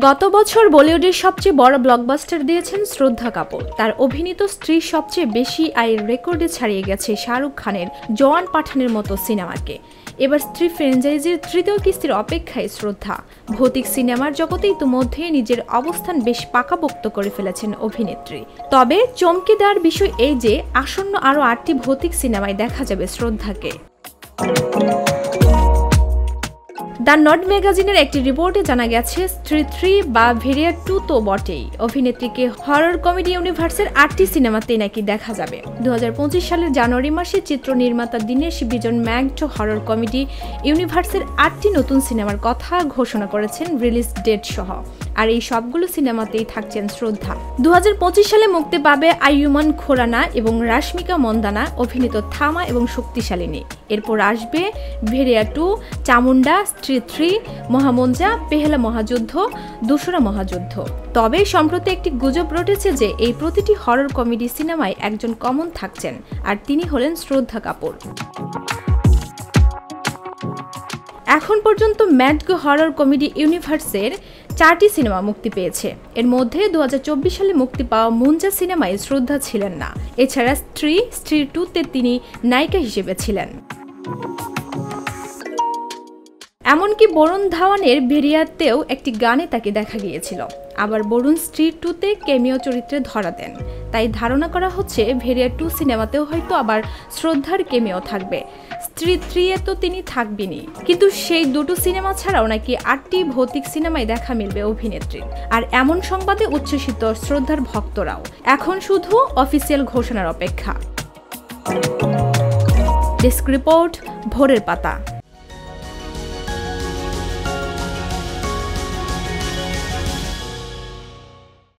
গত বছর বলিউডের সবচেয়ে বড় ব্লকবাস্টার দিয়েছেন শ্রদ্ধা কাপুর। তার অভিনীত স্ত্রীর সবচেয়ে বেশি আয়ের রেকর্ডে ছাড়িয়ে গেছে শাহরুখ খানের জওয়ান পাঠানের মতো সিনেমাকে। এবার স্ত্রী ফ্র্যাঞ্চাইজির তৃতীয় কিস্তির অপেক্ষায় শ্রদ্ধা। ভৌতিক সিনেমার জগতে ইতিমধ্যে নিজের অবস্থান বেশ পাকাপোক্ত করে ফেলেছেন অভিনেত্রী। তবে চমকে দেওয়ার বিষয় এই যে আসন্ন আরও 8টি ভৌতিক সিনেমায় দেখা যাবে শ্রদ্ধাকে। দ্য নট ম্যাগাজিনের একটি রিপোর্টে জানা গেছে, স্ত্রী 3 বা ভেরিয়া 2 তো বটেই, অভিনেত্রীকে হরর কমেডি ইউনিভার্সের 8টি সিনেমাতেই নাকি দেখা যাবে। 2025 সালের জানুয়ারি মাসে চিত্র নির্মাতা দীনেশ বিজন ম্যাগড হরর কমেডি ইউনিভার্সের 8টি নতুন সিনেমার কথা ঘোষণা করেছেন রিলিজ ডেট সহ। আর এই সবগুলো সিনেমাতেই থাকছেন শ্রদ্ধা। 2025 সালে মুক্তি পাবে আইয়ুমান খুরানা এবং রাশমিকা মন্দানা অভিনীত থামা এবং শক্তিশালিনী। এরপর আসবে ভেরিয়া 2, চামুন্ডা, স্ত্রী 3, মহামঞ্জা, পেহেলা মহাযুদ্ধ, দোসরা মহাযুদ্ধ। তবে সম্প্রতি একটি গুজব রটেছে যে এই প্রতিটি হরর কমেডি সিনেমায় একজন কমন থাকছেন, আর তিনি হলেন শ্রদ্ধা কাপুর। এখন পর্যন্ত ম্যাগড হরর কমেডি ইউনিভার্সের 4টি সিনেমা মুক্তি পেয়েছে। এর মধ্যে 2024 সালে মুক্তি পাওয়া মুঞ্জা সিনেমায় শ্রদ্ধা ছিলেন না। এছাড়া স্ত্রী 2-তে তিনি নায়িকা হিসেবে ছিলেন। এমনকি বরুণ ধাওয়ানের ভেরিয়াতেও একটি গানে তাকে দেখা গিয়েছিল। আবার বরুণ স্ত্রী 2-তে ক্যামিও চরিত্রে ধরা দেন। তাই ধারণা করা হচ্ছে ভেরিয়া 2 সিনেমাতেও হয়তো আবার শ্রদ্ধার ক্যামিও থাকবে। স্ত্রী 3-এ তো তিনি থাকবেনই, কিন্তু সেই দুটো সিনেমা ছাড়াও নাকি 8টি ভৌতিক সিনেমায় দেখা মিলবে অভিনেত্রীর। আর এমন সংবাদে উচ্ছ্বসিত শ্রদ্ধার ভক্তরাও। এখন শুধু অফিসিয়াল ঘোষণার অপেক্ষা। ডেস্ক রিপোর্ট, ভোরের পাতা।